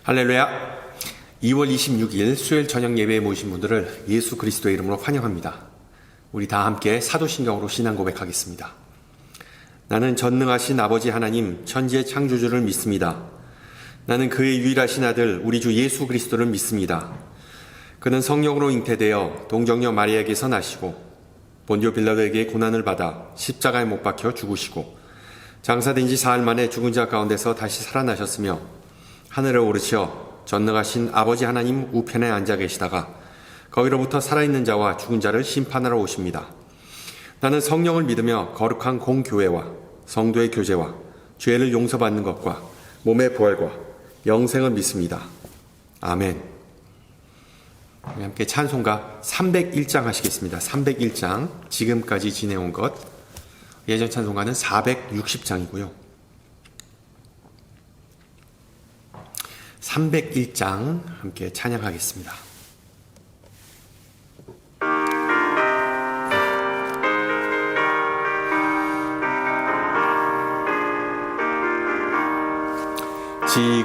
할렐루야. 2월 26일 수요일 저녁 예배에 모이신 분들을 예수 그리스도의 이름으로 환영합니다. 우리 다 함께 사도신경으로 신앙 고백하겠습니다. 나는 전능하신 아버지 하나님 천지의 창조주를 믿습니다. 나는 그의 유일하신 아들 우리 주 예수 그리스도를 믿습니다. 그는 성령으로 잉태되어 동정녀 마리아에게서 나시고 본디오 빌라도에게 고난을 받아 십자가에 못 박혀 죽으시고 장사된 지 사흘 만에 죽은 자 가운데서 다시 살아나셨으며 하늘에 오르시어 전능하신 아버지 하나님 우편에 앉아 계시다가 거기로부터 살아있는 자와 죽은 자를 심판하러 오십니다. 나는 성령을 믿으며 거룩한 공교회와 성도의 교제와 죄를 용서받는 것과 몸의 부활과 영생을 믿습니다. 아멘. 우리 함께 찬송가 301장 하시겠습니다. 301장 지금까지 지내온 것. 예전 찬송가는 460장이고요. 301장 함께 찬양하겠습니다.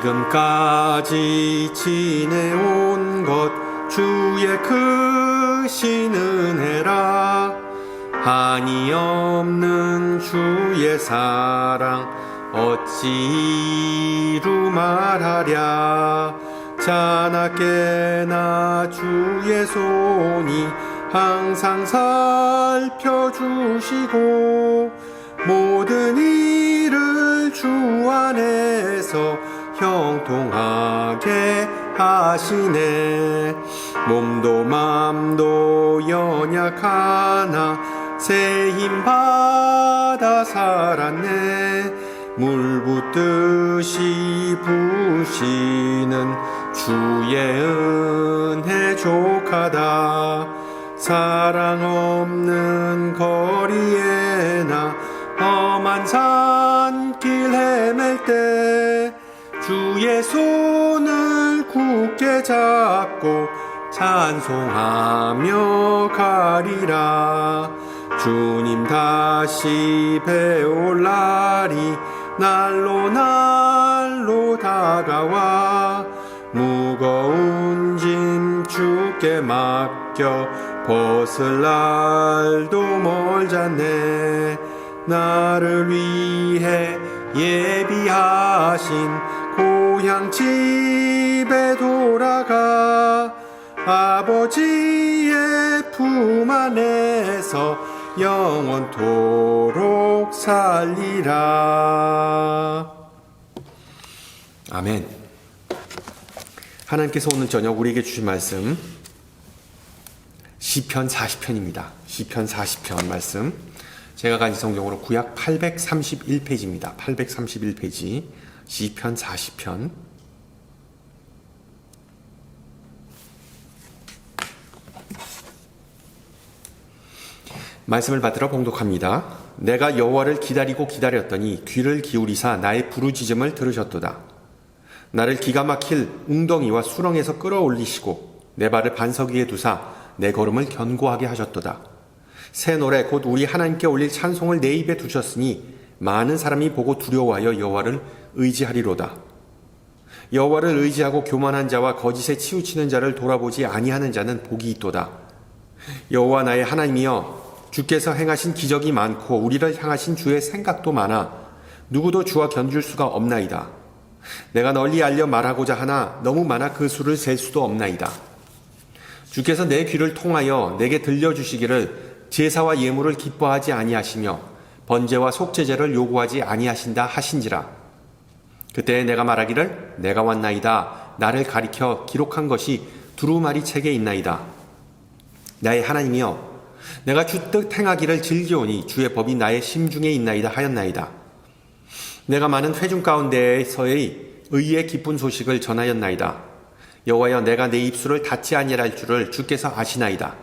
지금까지 지내온 것 주의 크신 은혜라 한이 없는 주의 사랑 어찌 이루 말하랴. 자나깨나 주의 손이 항상 살펴주시고 모든 일을 주 안에서 형통하게 하시네. 몸도 맘도 연약하나 새 힘 받아 살았네. 물 붓듯이 부시는 주의 은혜 족하다. 사랑 없는 거리에 나 험한 산길 헤맬 때 주의 손을 굳게 잡고 찬송하며 가리라. 주님 다시 배올 날이 날로 다가와 무거운 짐 주께 맡겨 벗을 날도 멀잖네. 나를 위해 예비하신 고향 집에 돌아가 아버지의 품 안에서 영원토록 살리라. 아멘. 하나님께서 오늘 저녁 우리에게 주신 말씀 시편 40편입니다. 시편 40편 말씀 제가 가진 성경으로 구약 831페이지입니다. 831페이지 시편 40편 말씀을 받들어 봉독합니다. 내가 여호와를 기다리고 기다렸더니 귀를 기울이사 나의 부르짖음을 들으셨도다. 나를 기가 막힐 웅덩이와 수렁에서 끌어올리시고 내 발을 반석 위에 두사 내 걸음을 견고하게 하셨도다. 새 노래 곧 우리 하나님께 올릴 찬송을 내 입에 두셨으니 많은 사람이 보고 두려워하여 여호와를 의지하리로다. 여호와를 의지하고 교만한 자와 거짓에 치우치는 자를 돌아보지 아니하는 자는 복이 있도다. 여호와 나의 하나님이여 주께서 행하신 기적이 많고 우리를 향하신 주의 생각도 많아 누구도 주와 견줄 수가 없나이다. 내가 널리 알려 말하고자 하나 너무 많아 그 수를 셀 수도 없나이다. 주께서 내 귀를 통하여 내게 들려주시기를 제사와 예물을 기뻐하지 아니하시며 번제와 속죄제를 요구하지 아니하신다 하신지라. 그때 내가 말하기를 내가 왔나이다. 나를 가리켜 기록한 것이 두루마리 책에 있나이다. 나의 하나님이여 내가 주 뜻 행하기를 즐겨오니 주의 법이 나의 심중에 있나이다 하였나이다. 내가 많은 회중 가운데에서의 의의 기쁜 소식을 전하였나이다. 여호와여 내가 내 입술을 닫지 아니할 줄을 주께서 아시나이다.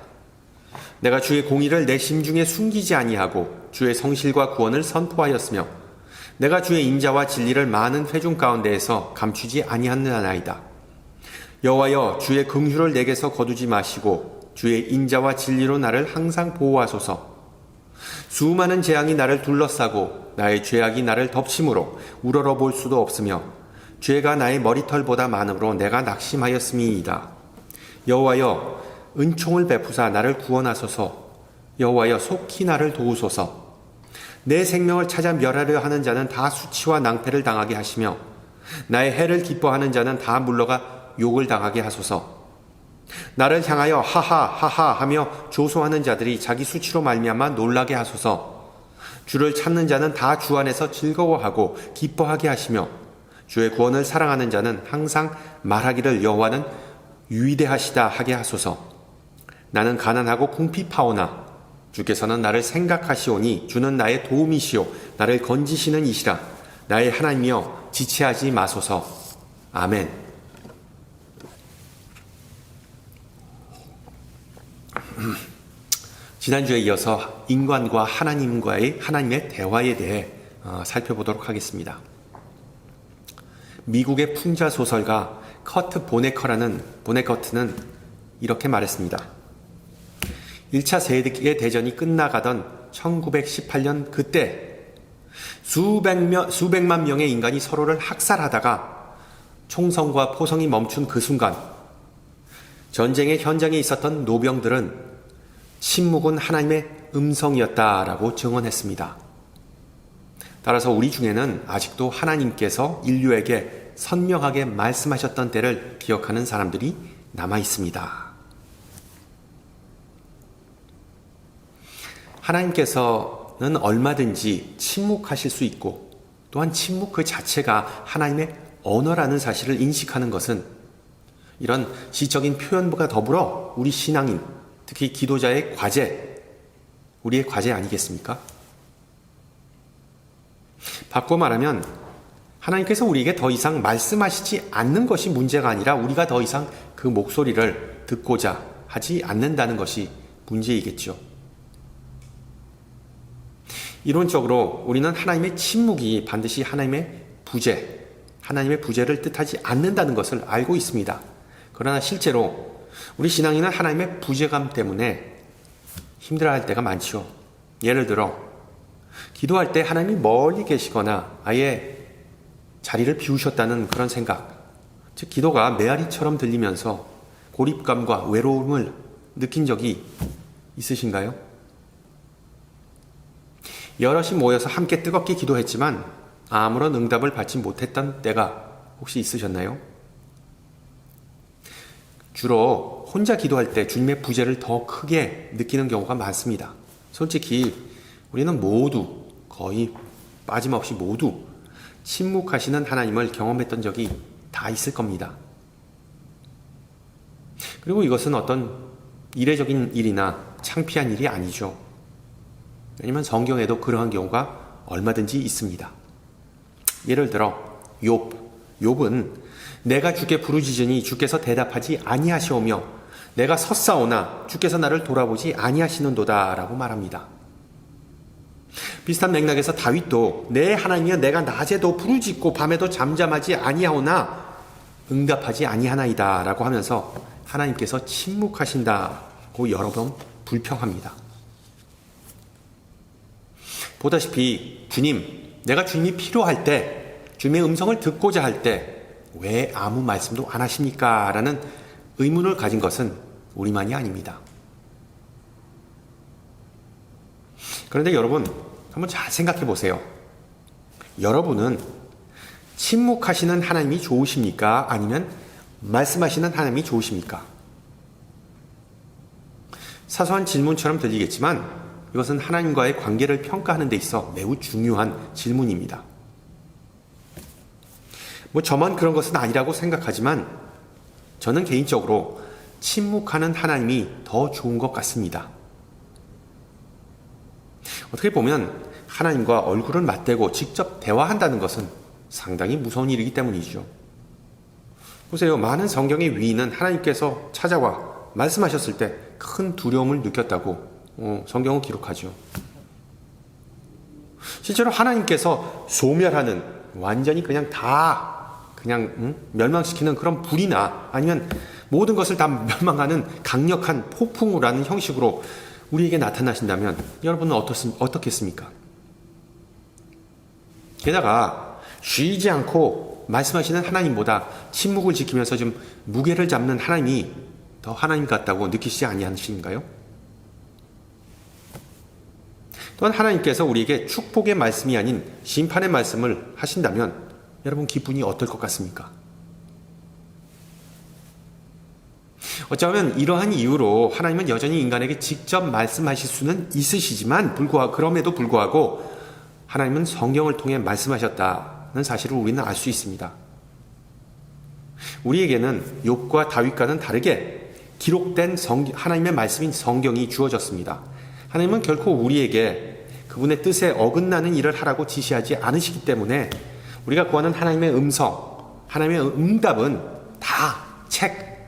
내가 주의 공의를 내 심중에 숨기지 아니하고 주의 성실과 구원을 선포하였으며 내가 주의 인자와 진리를 많은 회중 가운데에서 감추지 아니하나이다. 여호와여 주의 긍휼을 내게서 거두지 마시고 주의 인자와 진리로 나를 항상 보호하소서. 수많은 재앙이 나를 둘러싸고 나의 죄악이 나를 덮심으로 우러러볼 수도 없으며 죄가 나의 머리털보다 많으므로 내가 낙심하였음이이다. 여호와여 은총을 베푸사 나를 구원하소서. 여호와여 속히 나를 도우소서. 내 생명을 찾아 멸하려 하는 자는 다 수치와 낭패를 당하게 하시며 나의 해를 기뻐하는 자는 다 물러가 욕을 당하게 하소서. 나를 향하여 하하 하하 하며 조소하는 자들이 자기 수치로 말미암아 놀라게 하소서. 주를 찾는 자는 다 주 안에서 즐거워하고 기뻐하게 하시며 주의 구원을 사랑하는 자는 항상 말하기를 여호와는 위대하시다 하게 하소서. 나는 가난하고 궁핍하오나 주께서는 나를 생각하시오니 주는 나의 도움이시오 나를 건지시는 이시라. 나의 하나님이여 지체하지 마소서. 아멘. 지난주에 이어서 인간과 하나님의 대화에 대해 살펴보도록 하겠습니다. 미국의 풍자 소설가 커트 보네커트는 이렇게 말했습니다. 1차 세계대전이 끝나가던 1918년 그때 수백만 명의 인간이 서로를 학살하다가 총성과 포성이 멈춘 그 순간 전쟁의 현장에 있었던 노병들은 침묵은 하나님의 음성이었다라고 증언했습니다. 따라서 우리 중에는 아직도 하나님께서 인류에게 선명하게 말씀하셨던 때를 기억하는 사람들이 남아 있습니다. 하나님께서는 얼마든지 침묵하실 수 있고 또한 침묵 그 자체가 하나님의 언어라는 사실을 인식하는 것은 이런 시적인 표현과 더불어 우리 신앙인, 특히 기도자의 과제, 우리의 과제 아니겠습니까? 바꿔 말하면 하나님께서 우리에게 더 이상 말씀하시지 않는 것이 문제가 아니라 우리가 더 이상 그 목소리를 듣고자 하지 않는다는 것이 문제이겠죠. 이론적으로 우리는 하나님의 침묵이 반드시 하나님의 부재를 뜻하지 않는다는 것을 알고 있습니다. 그러나 실제로 우리 신앙인은 하나님의 부재감 때문에 힘들어할 때가 많죠. 예를 들어 기도할 때 하나님이 멀리 계시거나 아예 자리를 비우셨다는 그런 생각, 즉 기도가 메아리처럼 들리면서 고립감과 외로움을 느낀 적이 있으신가요? 여럿이 모여서 함께 뜨겁게 기도했지만 아무런 응답을 받지 못했던 때가 혹시 있으셨나요? 주로 혼자 기도할 때 주님의 부재를 더 크게 느끼는 경우가 많습니다. 솔직히 우리는 모두 거의 빠짐없이 모두 침묵하시는 하나님을 경험했던 적이 다 있을 겁니다. 그리고 이것은 어떤 이례적인 일이나 창피한 일이 아니죠. 왜냐하면 성경에도 그러한 경우가 얼마든지 있습니다. 예를 들어 욥은 내가 주께 부르짖으니 주께서 대답하지 아니하시오며 내가 섰사오나 주께서 나를 돌아보지 아니하시는도다 라고 말합니다. 비슷한 맥락에서 다윗도 내 하나님이여 내가 낮에도 부르짖고 밤에도 잠잠하지 아니하오나 응답하지 아니하나이다 라고 하면서 하나님께서 침묵하신다고 여러 번 불평합니다. 보다시피 내가 주님이 필요할 때 주님의 음성을 듣고자 할 때 왜 아무 말씀도 안 하십니까? 라는 의문을 가진 것은 우리만이 아닙니다. 그런데 여러분 한번 잘 생각해 보세요. 여러분은 침묵하시는 하나님이 좋으십니까? 아니면 말씀하시는 하나님이 좋으십니까? 사소한 질문처럼 들리겠지만 이것은 하나님과의 관계를 평가하는 데 있어 매우 중요한 질문입니다. 저만 그런 것은 아니라고 생각하지만 저는 개인적으로 침묵하는 하나님이 더 좋은 것 같습니다. 어떻게 보면 하나님과 얼굴을 맞대고 직접 대화한다는 것은 상당히 무서운 일이기 때문이죠. 보세요. 많은 성경의 위인은 하나님께서 찾아와 말씀하셨을 때 큰 두려움을 느꼈다고 성경은 기록하죠. 실제로 하나님께서 소멸하는 완전히 그냥 멸망시키는 그런 불이나 아니면 모든 것을 다 멸망하는 강력한 폭풍우라는 형식으로 우리에게 나타나신다면 여러분은 어떻겠습니까? 게다가 쉬지 않고 말씀하시는 하나님보다 침묵을 지키면서 좀 무게를 잡는 하나님이 더 하나님 같다고 느끼시지 아니하신가요? 또한 하나님께서 우리에게 축복의 말씀이 아닌 심판의 말씀을 하신다면 여러분 기분이 어떨 것 같습니까? 어쩌면 이러한 이유로 하나님은 여전히 인간에게 직접 말씀하실 수는 있으시지만 그럼에도 불구하고 하나님은 성경을 통해 말씀하셨다는 사실을 우리는 알 수 있습니다. 우리에게는 욥과 다윗과는 다르게 기록된 하나님의 말씀인 성경이 주어졌습니다. 하나님은 결코 우리에게 그분의 뜻에 어긋나는 일을 하라고 지시하지 않으시기 때문에 우리가 구하는 하나님의 음성, 하나님의 응답은 다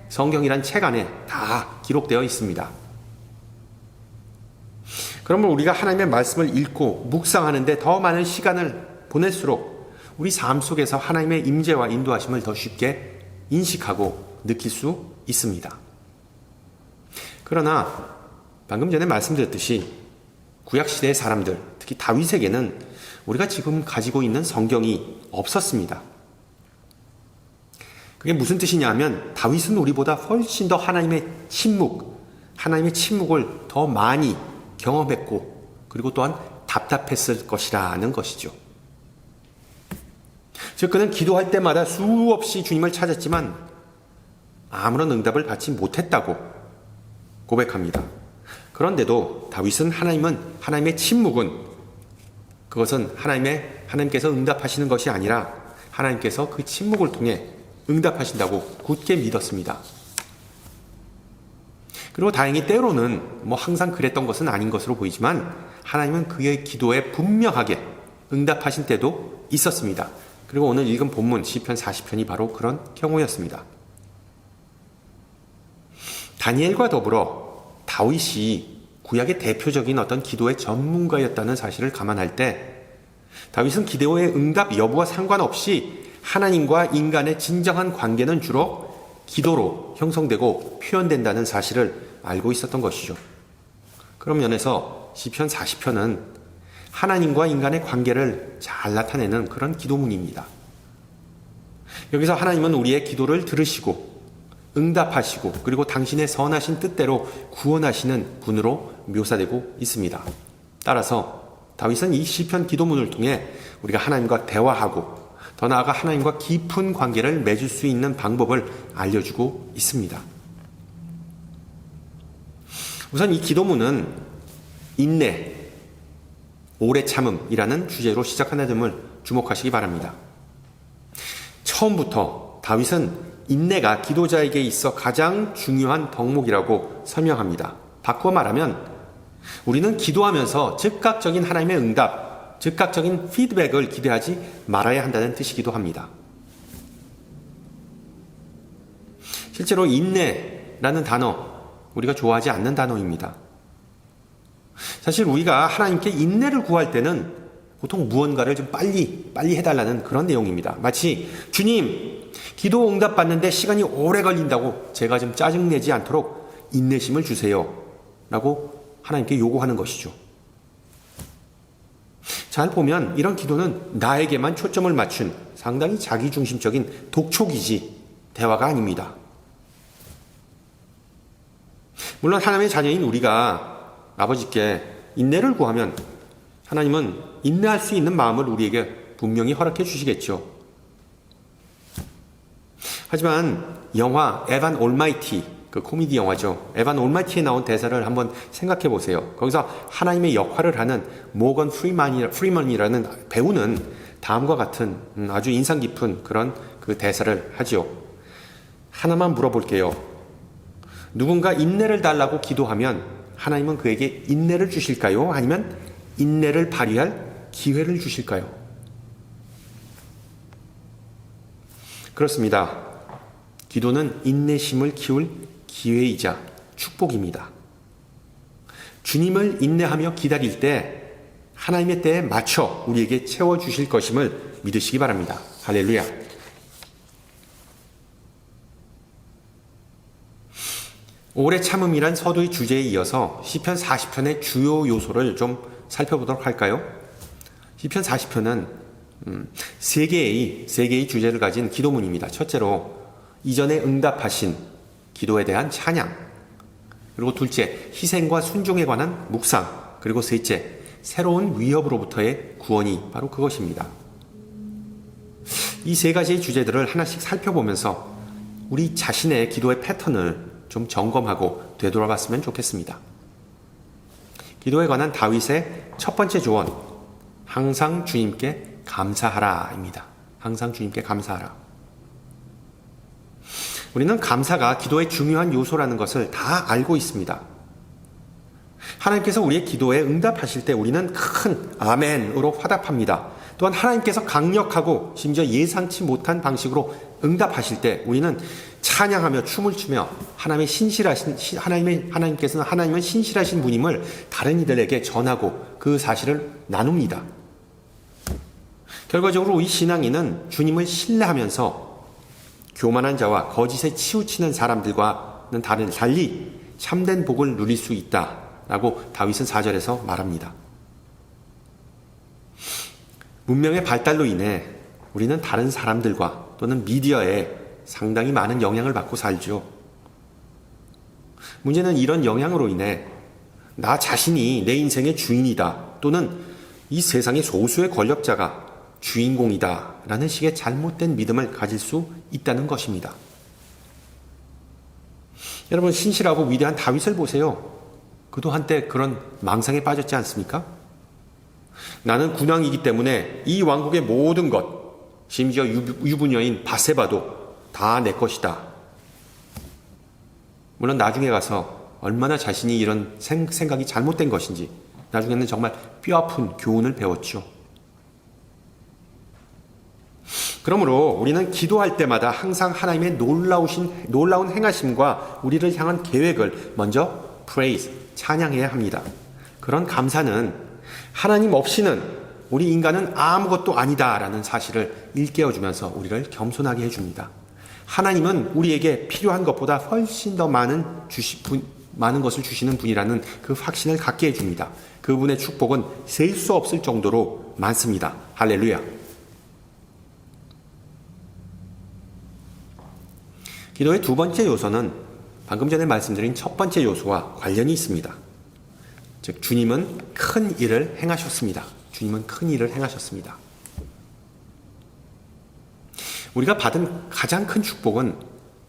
성경이란 책 안에 다 기록되어 있습니다. 그러면 우리가 하나님의 말씀을 읽고 묵상하는데 더 많은 시간을 보낼수록 우리 삶 속에서 하나님의 임재와 인도하심을 더 쉽게 인식하고 느낄 수 있습니다. 그러나 방금 전에 말씀드렸듯이 구약시대의 사람들, 특히 다윗에게는 우리가 지금 가지고 있는 성경이 없었습니다. 그게 무슨 뜻이냐 하면 다윗은 우리보다 훨씬 더 하나님의 침묵을 더 많이 경험했고 그리고 또한 답답했을 것이라는 것이죠. 즉 그는 기도할 때마다 수없이 주님을 찾았지만 아무런 응답을 받지 못했다고 고백합니다. 그런데도 다윗은 하나님의 침묵은 그것은 하나님께서 응답하시는 것이 아니라 하나님께서 그 침묵을 통해 응답하신다고 굳게 믿었습니다. 그리고 다행히 때로는 항상 그랬던 것은 아닌 것으로 보이지만 하나님은 그의 기도에 분명하게 응답하신 때도 있었습니다. 그리고 오늘 읽은 본문 시편 40편이 바로 그런 경우였습니다. 다니엘과 더불어 다윗이 구약의 대표적인 어떤 기도의 전문가였다는 사실을 감안할 때 다윗은 기도의 응답 여부와 상관없이 하나님과 인간의 진정한 관계는 주로 기도로 형성되고 표현된다는 사실을 알고 있었던 것이죠. 그런 면에서 시편 40편은 하나님과 인간의 관계를 잘 나타내는 그런 기도문입니다. 여기서 하나님은 우리의 기도를 들으시고 응답하시고 그리고 당신의 선하신 뜻대로 구원하시는 분으로 묘사되고 있습니다. 따라서 다윗은 이 시편 기도문을 통해 우리가 하나님과 대화하고 더 나아가 하나님과 깊은 관계를 맺을 수 있는 방법을 알려주고 있습니다. 우선 이 기도문은 인내, 오래 참음이라는 주제로 시작하는 점을 주목하시기 바랍니다. 처음부터 다윗은 인내가 기도자에게 있어 가장 중요한 덕목이라고 설명합니다. 바꾸어 말하면 우리는 기도하면서 즉각적인 하나님의 응답, 즉각적인 피드백을 기대하지 말아야 한다는 뜻이기도 합니다. 실제로 인내라는 단어, 우리가 좋아하지 않는 단어입니다. 사실 우리가 하나님께 인내를 구할 때는 보통 무언가를 좀 빨리 해달라는 그런 내용입니다. 마치 주님, 기도 응답 받는데 시간이 오래 걸린다고 제가 좀 짜증내지 않도록 인내심을 주세요 라고 하나님께 요구하는 것이죠. 잘 보면 이런 기도는 나에게만 초점을 맞춘 상당히 자기중심적인 독촉이지 대화가 아닙니다. 물론 하나님의 자녀인 우리가 아버지께 인내를 구하면 하나님은 인내할 수 있는 마음을 우리에게 분명히 허락해 주시겠죠. 하지만 영화 에반 올마이티, 그 코미디 영화죠. 에반 올마이티에 나온 대사를 한번 생각해 보세요. 거기서 하나님의 역할을 하는 모건 프리먼이라는 배우는 다음과 같은 아주 인상 깊은 그런 그 대사를 하죠. 하나만 물어볼게요. 누군가 인내를 달라고 기도하면 하나님은 그에게 인내를 주실까요? 아니면 인내를 발휘할 기회를 주실까요? 그렇습니다. 기도는 인내심을 키울 기회이자 축복입니다. 주님을 인내하며 기다릴 때 하나님의 때에 맞춰 우리에게 채워주실 것임을 믿으시기 바랍니다. 할렐루야. 오래 참음이란 서두의 주제에 이어서 시편 40편의 주요 요소를 좀 살펴보도록 할까요? 시편 40편은 세 개의 주제를 가진 기도문입니다. 첫째로 이전에 응답하신 기도에 대한 찬양, 그리고 둘째 희생과 순종에 관한 묵상, 그리고 셋째 새로운 위협으로부터의 구원이 바로 그것입니다. 이 세 가지의 주제들을 하나씩 살펴보면서 우리 자신의 기도의 패턴을 좀 점검하고 되돌아봤으면 좋겠습니다. 기도에 관한 다윗의 첫 번째 조언, 항상 주님께 감사하라입니다. 항상 주님께 감사하라. 우리는 감사가 기도의 중요한 요소라는 것을 다 알고 있습니다. 하나님께서 우리의 기도에 응답하실 때 우리는 큰 아멘으로 화답합니다. 또한 하나님께서 강력하고 심지어 예상치 못한 방식으로 응답하실 때 우리는 찬양하며 춤을 추며 하나님께서는 하나님은 신실하신 분임을 다른 이들에게 전하고 그 사실을 나눕니다. 결과적으로 우리 신앙인은 주님을 신뢰하면서 교만한 자와 거짓에 치우치는 사람들과는 달리 참된 복을 누릴 수 있다라고 다윗은 4절에서 말합니다. 문명의 발달로 인해 우리는 다른 사람들과 또는 미디어에 상당히 많은 영향을 받고 살죠. 문제는 이런 영향으로 인해 나 자신이 내 인생의 주인이다, 또는 이 세상의 소수의 권력자가 주인공이다 라는 식의 잘못된 믿음을 가질 수 있다는 것입니다. 여러분, 신실하고 위대한 다윗을 보세요. 그도 한때 그런 망상에 빠졌지 않습니까? 나는 군왕이기 때문에 이 왕국의 모든 것, 심지어 유부녀인 바세바도 다 내 것이다. 물론 나중에 가서 얼마나 자신이 이런 생각이 잘못된 것인지 나중에는 정말 뼈아픈 교훈을 배웠죠. 그러므로 우리는 기도할 때마다 항상 하나님의 놀라운 행하심과 우리를 향한 계획을 먼저 praise, 찬양해야 합니다. 그런 감사는 하나님 없이는 우리 인간은 아무것도 아니다라는 사실을 일깨워주면서 우리를 겸손하게 해줍니다. 하나님은 우리에게 필요한 것보다 훨씬 더 많은 것을 주시는 분이라는 그 확신을 갖게 해줍니다. 그분의 축복은 셀 수 없을 정도로 많습니다. 할렐루야. 기도의 두 번째 요소는 방금 전에 말씀드린 첫 번째 요소와 관련이 있습니다. 즉, 주님은 큰 일을 행하셨습니다. 주님은 큰 일을 행하셨습니다. 우리가 받은 가장 큰 축복은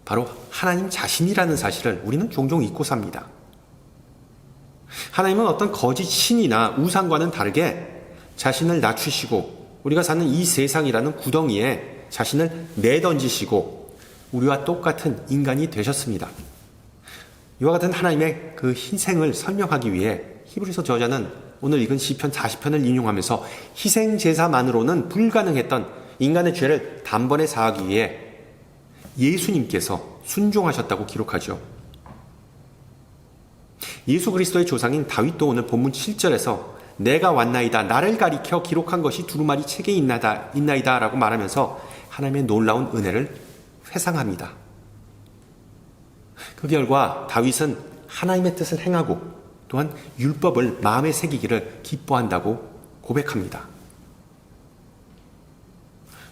바로 하나님 자신이라는 사실을 우리는 종종 잊고 삽니다. 하나님은 어떤 거짓 신이나 우상과는 다르게 자신을 낮추시고 우리가 사는 이 세상이라는 구덩이에 자신을 내던지시고 우리와 똑같은 인간이 되셨습니다. 이와 같은 하나님의 그 희생을 설명하기 위해 히브리서 저자는 오늘 읽은 시편 40편을 인용하면서 희생제사만으로는 불가능했던 인간의 죄를 단번에 사하기 위해 예수님께서 순종하셨다고 기록하죠. 예수 그리스도의 조상인 다윗도 오늘 본문 7절에서 내가 왔나이다, 나를 가리켜 기록한 것이 두루마리 책에 있나이다 라고 말하면서 하나님의 놀라운 은혜를 회상합니다. 그 결과 다윗은 하나님의 뜻을 행하고 또한 율법을 마음에 새기기를 기뻐한다고 고백합니다.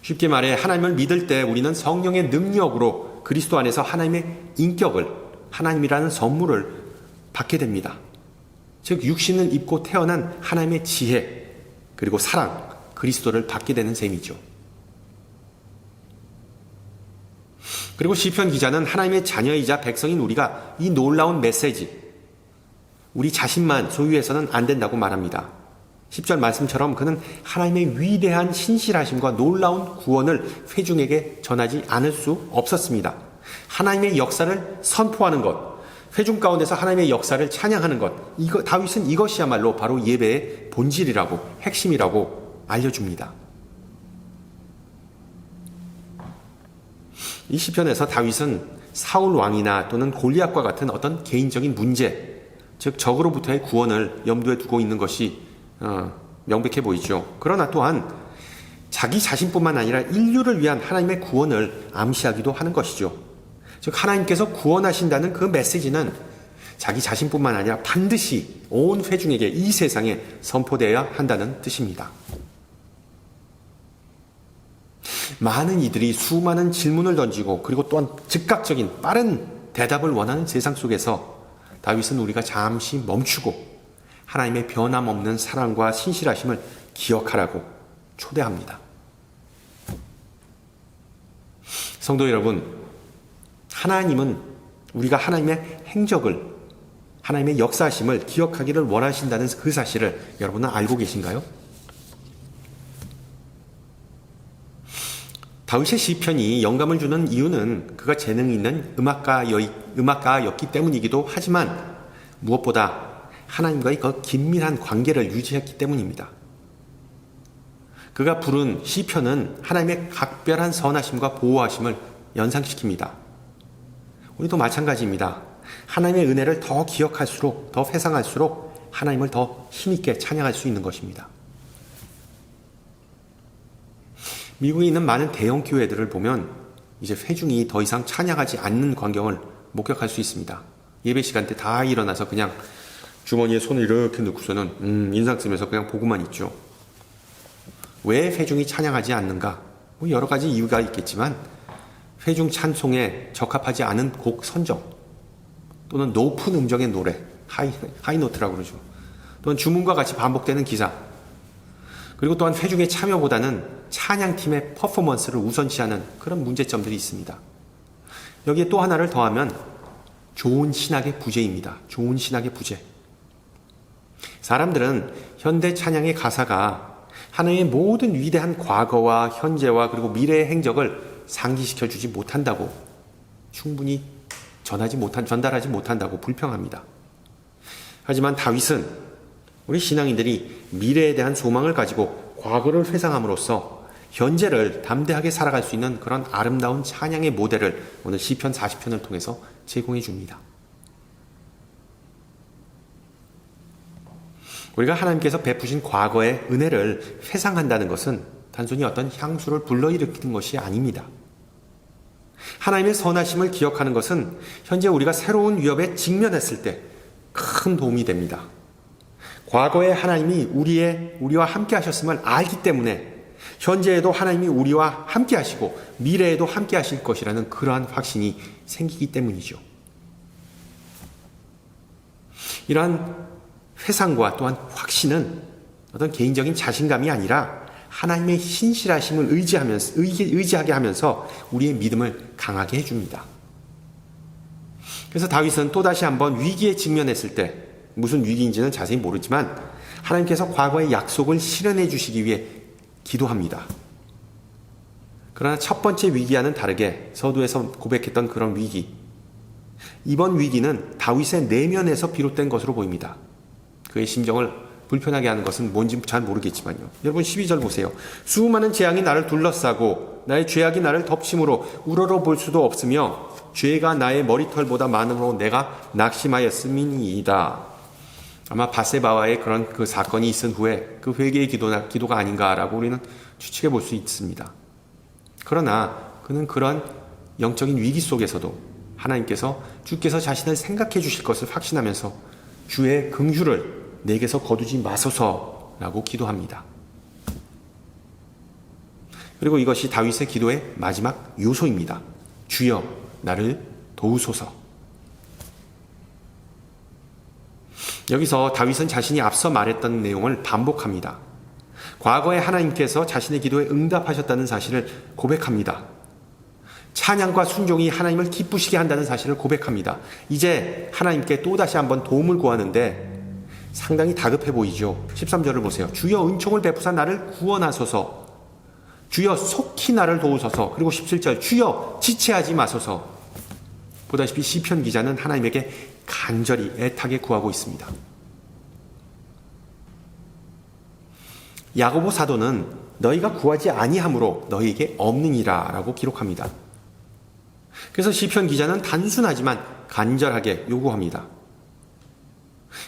쉽게 말해 하나님을 믿을 때 우리는 성령의 능력으로 그리스도 안에서 하나님의 인격을, 하나님이라는 선물을 받게 됩니다. 즉 육신을 입고 태어난 하나님의 지혜 그리고 사랑, 그리스도를 받게 되는 셈이죠. 그리고 시편 기자는 하나님의 자녀이자 백성인 우리가 이 놀라운 메시지, 우리 자신만 소유해서는 안 된다고 말합니다. 10절 말씀처럼 그는 하나님의 위대한 신실하심과 놀라운 구원을 회중에게 전하지 않을 수 없었습니다. 하나님의 역사를 선포하는 것, 회중 가운데서 하나님의 역사를 찬양하는 것, 다윗은 이것이야말로 바로 예배의 본질이라고, 핵심이라고 알려줍니다. 이 시편에서 다윗은 사울 왕이나 또는 골리앗과 같은 어떤 개인적인 문제, 즉 적으로부터의 구원을 염두에 두고 있는 것이 명백해 보이죠. 그러나 또한 자기 자신뿐만 아니라 인류를 위한 하나님의 구원을 암시하기도 하는 것이죠. 즉 하나님께서 구원하신다는 그 메시지는 자기 자신뿐만 아니라 반드시 온 회중에게 이 세상에 선포되어야 한다는 뜻입니다. 많은 이들이 수많은 질문을 던지고 그리고 또한 즉각적인 빠른 대답을 원하는 세상 속에서 다윗은 우리가 잠시 멈추고 하나님의 변함없는 사랑과 신실하심을 기억하라고 초대합니다. 성도 여러분, 하나님은 우리가 하나님의 행적을, 하나님의 역사하심을 기억하기를 원하신다는 그 사실을 여러분은 알고 계신가요? 다윗의 시편이 영감을 주는 이유는 그가 재능이 있는 음악가였기 때문이기도 하지만 무엇보다 하나님과의 그 긴밀한 관계를 유지했기 때문입니다. 그가 부른 시편은 하나님의 각별한 선하심과 보호하심을 연상시킵니다. 우리도 마찬가지입니다. 하나님의 은혜를 더 기억할수록, 더 회상할수록 하나님을 더 힘있게 찬양할 수 있는 것입니다. 미국에 있는 많은 대형 교회들을 보면 이제 회중이 더 이상 찬양하지 않는 광경을 목격할 수 있습니다. 예배 시간 때 다 일어나서 그냥 주머니에 손을 이렇게 넣고서는 인상 쓰면서 그냥 보고만 있죠. 왜 회중이 찬양하지 않는가? 뭐 여러 가지 이유가 있겠지만 회중 찬송에 적합하지 않은 곡 선정 또는 높은 음정의 노래, 하이노트라고 그러죠. 또는 주문과 같이 반복되는 기사, 그리고 또한 회중의 참여보다는 찬양팀의 퍼포먼스를 우선시하는 그런 문제점들이 있습니다. 여기에 또 하나를 더하면 좋은 신학의 부재입니다. 좋은 신학의 부재. 사람들은 현대 찬양의 가사가 하나님의 모든 위대한 과거와 현재와 그리고 미래의 행적을 상기시켜주지 못한다고, 충분히 전달하지 못한다고 불평합니다. 하지만 다윗은 우리 신앙인들이 미래에 대한 소망을 가지고 과거를 회상함으로써 현재를 담대하게 살아갈 수 있는 그런 아름다운 찬양의 모델을 오늘 시편 40편을 통해서 제공해 줍니다. 우리가 하나님께서 베푸신 과거의 은혜를 회상한다는 것은 단순히 어떤 향수를 불러일으키는 것이 아닙니다. 하나님의 선하심을 기억하는 것은 현재 우리가 새로운 위협에 직면했을 때 큰 도움이 됩니다. 과거에 하나님이 우리와 함께 하셨음을 알기 때문에 현재에도 하나님이 우리와 함께 하시고 미래에도 함께 하실 것이라는 그러한 확신이 생기기 때문이죠. 이러한 회상과 또한 확신은 어떤 개인적인 자신감이 아니라 하나님의 신실하심을 의지하게 하면서 우리의 믿음을 강하게 해줍니다. 그래서 다윗은 또다시 한번 위기에 직면했을 때, 무슨 위기인지는 자세히 모르지만 하나님께서 과거의 약속을 실현해 주시기 위해 기도합니다. 그러나 첫 번째 위기와는 다르게 서두에서 고백했던 그런 위기, 이번 위기는 다윗의 내면에서 비롯된 것으로 보입니다. 그의 심정을 불편하게 하는 것은 뭔지 잘 모르겠지만요. 여러분 12절 보세요. 수많은 재앙이 나를 둘러싸고 나의 죄악이 나를 덮침으로 우러러볼 수도 없으며 죄가 나의 머리털보다 많음으로 내가 낙심하였음이니이다. 아마 바세바와의 그런 그 사건이 있은 후에 그 회개의 기도가 아닌가라고 우리는 추측해 볼 수 있습니다. 그러나 그는 그런 영적인 위기 속에서도 하나님께서 주께서 자신을 생각해 주실 것을 확신하면서 주의 긍휼을 내게서 거두지 마소서라고 기도합니다. 그리고 이것이 다윗의 기도의 마지막 요소입니다. 주여 나를 도우소서. 여기서 다윗은 자신이 앞서 말했던 내용을 반복합니다. 과거에 하나님께서 자신의 기도에 응답하셨다는 사실을 고백합니다. 찬양과 순종이 하나님을 기쁘시게 한다는 사실을 고백합니다. 이제 하나님께 또다시 한번 도움을 구하는데 상당히 다급해 보이죠. 13절을 보세요. 주여 은총을 베푸사 나를 구원하소서. 주여 속히 나를 도우소서. 그리고 17절 주여 지체하지 마소서. 보다시피 시편 기자는 하나님에게 간절히 애타게 구하고 있습니다. 야고보 사도는 너희가 구하지 아니함으로 너희에게 없느니라 라고 기록합니다. 그래서 시편 기자는 단순하지만 간절하게 요구합니다.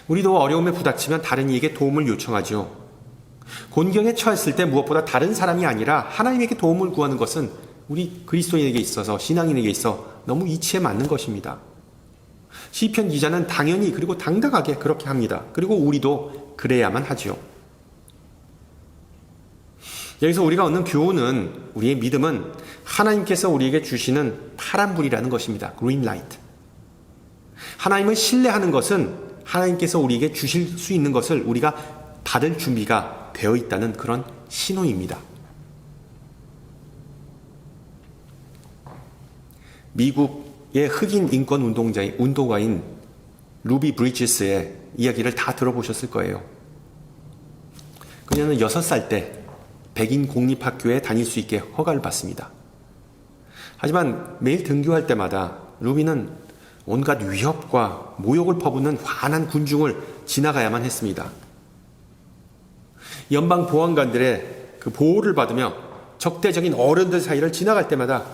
우리도 어려움에 부닥치면 다른 이에게 도움을 요청하죠. 곤경에 처했을 때 무엇보다 다른 사람이 아니라 하나님에게 도움을 구하는 것은 우리 그리스도인에게 있어서, 신앙인에게 있어 너무 이치에 맞는 것입니다. 시편 기자는 당연히 그리고 당당하게 그렇게 합니다. 그리고 우리도 그래야만 하죠. 여기서 우리가 얻는 교훈은, 우리의 믿음은 하나님께서 우리에게 주시는 파란불이라는 것입니다. Green light. 하나님을 신뢰하는 것은 하나님께서 우리에게 주실 수 있는 것을 우리가 받을 준비가 되어 있다는 그런 신호입니다. 미국의 흑인 인권 운동가인 루비 브리지스의 이야기를 다 들어보셨을 거예요. 그녀는 6살 때 백인 공립학교에 다닐 수 있게 허가를 받습니다. 하지만 매일 등교할 때마다 루비는 온갖 위협과 모욕을 퍼붓는 환한 군중을 지나가야만 했습니다. 연방 보안관들의 그 보호를 받으며 적대적인 어른들 사이를 지나갈 때마다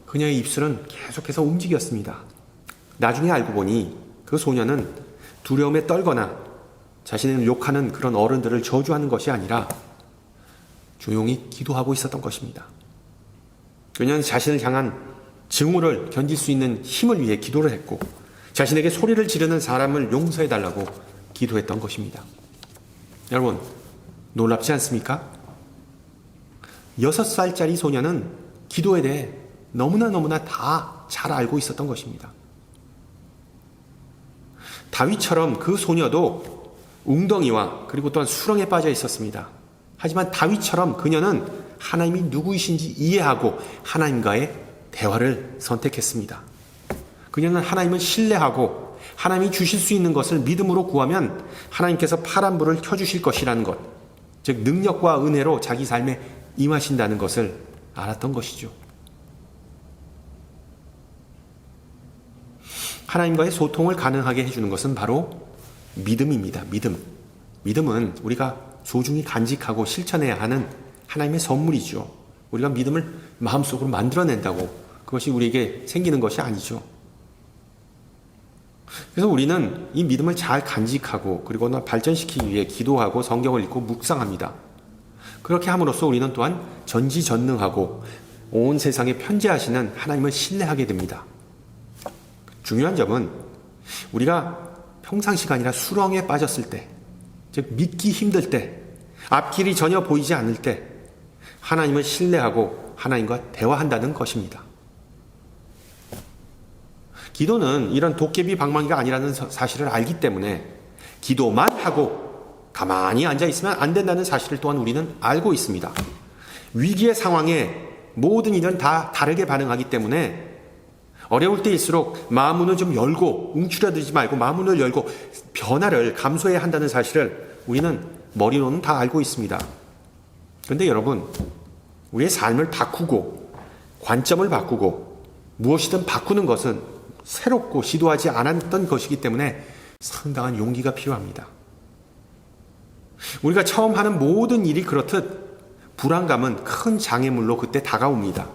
그녀의 입술은 계속해서 움직였습니다. 나중에 알고 보니 그 소녀는 두려움에 떨거나 자신을 욕하는 그런 어른들을 저주하는 것이 아니라 조용히 기도하고 있었던 것입니다. 그녀는 자신을 향한 증오를 견딜 수 있는 힘을 위해 기도를 했고, 자신에게 소리를 지르는 사람을 용서해달라고 기도했던 것입니다. 여러분, 놀랍지 않습니까? 6살짜리 소녀는 기도에 대해 너무나 다 잘 알고 있었던 것입니다. 다윗처럼 그 소녀도 웅덩이와 그리고 또한 수렁에 빠져 있었습니다. 하지만 다윗처럼 그녀는 하나님이 누구이신지 이해하고 하나님과의 대화를 선택했습니다. 그녀는 하나님을 신뢰하고 하나님이 주실 수 있는 것을 믿음으로 구하면 하나님께서 파란불을 켜주실 것이라는 것, 즉 능력과 은혜로 자기 삶에 임하신다는 것을 알았던 것이죠. 하나님과의 소통을 가능하게 해주는 것은 바로 믿음입니다. 믿음은 우리가 소중히 간직하고 실천해야 하는 하나님의 선물이죠. 우리가 믿음을 마음속으로 만들어낸다고 그것이 우리에게 생기는 것이 아니죠. 그래서 우리는 이 믿음을 잘 간직하고 그리고 발전시키기 위해 기도하고 성경을 읽고 묵상합니다. 그렇게 함으로써 우리는 또한 전지전능하고 온 세상에 편재하시는 하나님을 신뢰하게 됩니다. 중요한 점은 우리가 평상시가 아니라 수렁에 빠졌을 때, 즉 믿기 힘들 때, 앞길이 전혀 보이지 않을 때 하나님을 신뢰하고 하나님과 대화한다는 것입니다. 기도는 이런 도깨비 방망이가 아니라는 사실을 알기 때문에 기도만 하고 가만히 앉아있으면 안 된다는 사실을 또한 우리는 알고 있습니다. 위기의 상황에 모든 일은 다 다르게 반응하기 때문에 어려울 때일수록 마음문을 좀 열고 움츠려들지 말고 마음문을 열고 변화를 감수해야 한다는 사실을 우리는 머리로는 다 알고 있습니다. 그런데 여러분, 우리의 삶을 바꾸고 관점을 바꾸고 무엇이든 바꾸는 것은 새롭고 시도하지 않았던 것이기 때문에 상당한 용기가 필요합니다. 우리가 처음 하는 모든 일이 그렇듯 불안감은 큰 장애물로 그때 다가옵니다.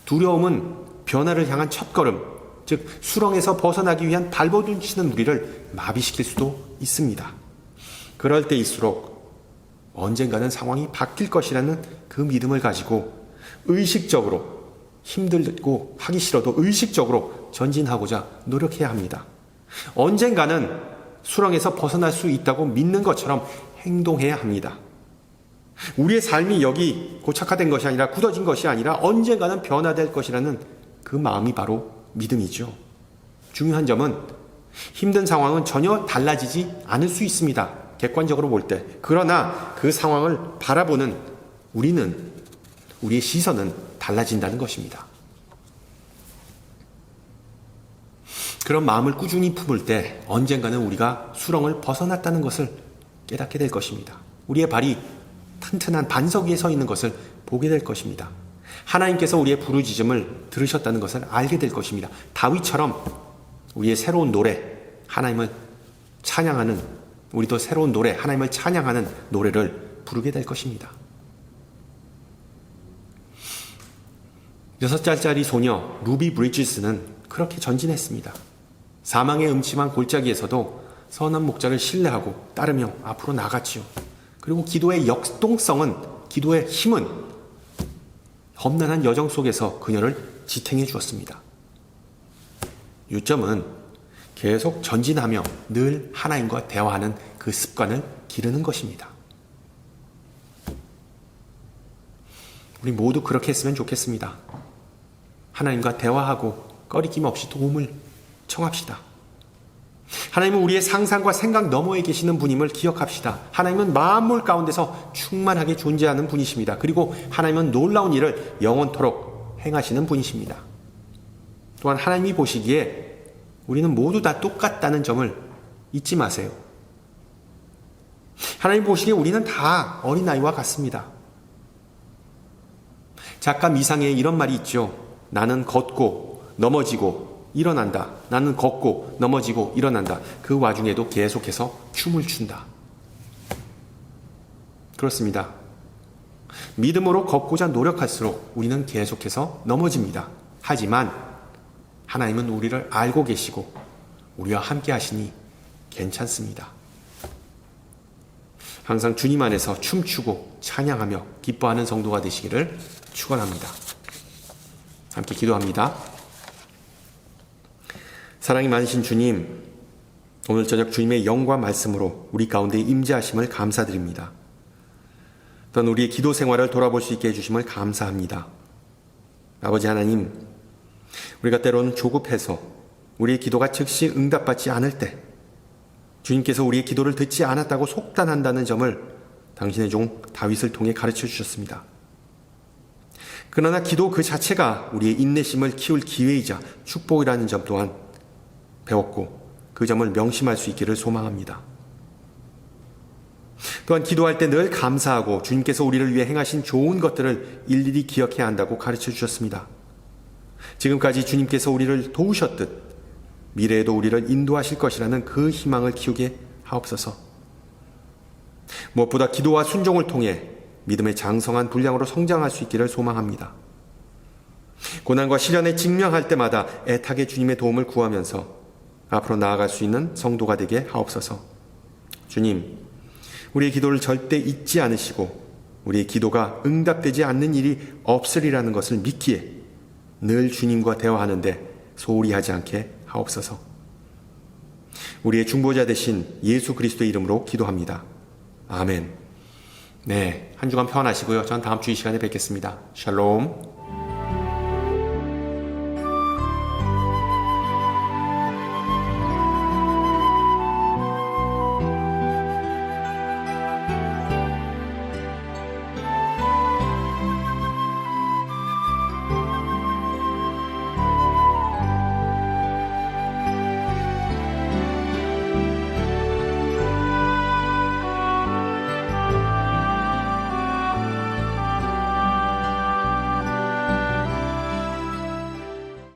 두려움은 변화를 향한 첫걸음, 즉 수렁에서 벗어나기 위한 발버둥치는 우리를 마비시킬 수도 있습니다. 그럴 때일수록 언젠가는 상황이 바뀔 것이라는 그 믿음을 가지고 의식적으로, 힘들고 하기 싫어도 의식적으로 전진하고자 노력해야 합니다. 언젠가는 수렁에서 벗어날 수 있다고 믿는 것처럼 행동해야 합니다. 우리의 삶이 여기 고착화된 것이 아니라 굳어진 것이 아니라 언젠가는 변화될 것이라는 그 마음이 바로 믿음이죠. 중요한 점은 힘든 상황은 전혀 달라지지 않을 수 있습니다. 객관적으로 볼 때. 그러나 그 상황을 바라보는 우리의 시선은 달라진다는 것입니다. 그런 마음을 꾸준히 품을 때 언젠가는 우리가 수렁을 벗어났다는 것을 깨닫게 될 것입니다. 우리의 발이 튼튼한 반석 위에 서 있는 것을 보게 될 것입니다. 하나님께서 우리의 부르짖음을 들으셨다는 것을 알게 될 것입니다. 다윗처럼 우리의 새로운 노래, 하나님을 찬양하는, 우리도 새로운 노래, 하나님을 찬양하는 노래를 부르게 될 것입니다. 6살짜리 소녀 루비 브리지스는 그렇게 전진했습니다. 사망의 음침한 골짜기에서도 선한 목자를 신뢰하고 따르며 앞으로 나갔지요. 그리고 기도의 역동성은, 기도의 힘은 험난한 여정 속에서 그녀를 지탱해 주었습니다. 요점은 계속 전진하며 늘 하나님과 대화하는 그 습관을 기르는 것입니다. 우리 모두 그렇게 했으면 좋겠습니다. 하나님과 대화하고 꺼리낌 없이 도움을 청합시다. 하나님은 우리의 상상과 생각 너머에 계시는 분임을 기억합시다. 하나님은 만물 가운데서 충만하게 존재하는 분이십니다. 그리고 하나님은 놀라운 일을 영원토록 행하시는 분이십니다. 또한 하나님이 보시기에 우리는 모두 다 똑같다는 점을 잊지 마세요. 하나님 보시기에 우리는 다 어린아이와 같습니다. 작가 미상에 이런 말이 있죠. 나는 걷고 넘어지고 일어난다. 나는 걷고 넘어지고 일어난다. 그 와중에도 계속해서 춤을 춘다. 그렇습니다. 믿음으로 걷고자 노력할수록 우리는 계속해서 넘어집니다. 하지만 하나님은 우리를 알고 계시고 우리와 함께 하시니 괜찮습니다. 항상 주님 안에서 춤추고 찬양하며 기뻐하는 성도가 되시기를 축원합니다. 함께 기도합니다. 사랑이 많으신 주님, 오늘 저녁 주님의 영과 말씀으로 우리 가운데 임재하심을 감사드립니다. 또한 우리의 기도 생활을 돌아볼 수 있게 해주심을 감사합니다. 아버지 하나님, 우리가 때로는 조급해서 우리의 기도가 즉시 응답받지 않을 때 주님께서 우리의 기도를 듣지 않았다고 속단한다는 점을 당신의 종 다윗을 통해 가르쳐 주셨습니다. 그러나 기도 그 자체가 우리의 인내심을 키울 기회이자 축복이라는 점 또한 배웠고 그 점을 명심할 수 있기를 소망합니다. 또한 기도할 때 늘 감사하고 주님께서 우리를 위해 행하신 좋은 것들을 일일이 기억해야 한다고 가르쳐 주셨습니다. 지금까지 주님께서 우리를 도우셨듯 미래에도 우리를 인도하실 것이라는 그 희망을 키우게 하옵소서. 무엇보다 기도와 순종을 통해 믿음의 장성한 분량으로 성장할 수 있기를 소망합니다. 고난과 시련에 직면할 때마다 애타게 주님의 도움을 구하면서 앞으로 나아갈 수 있는 성도가 되게 하옵소서. 주님, 우리의 기도를 절대 잊지 않으시고 우리의 기도가 응답되지 않는 일이 없으리라는 것을 믿기에 늘 주님과 대화하는데 소홀히 하지 않게 하옵소서. 우리의 중보자 되신 예수 그리스도의 이름으로 기도합니다. 아멘. 네, 한 주간 평안하시고요. 전 다음 주 이 시간에 뵙겠습니다. 샬롬.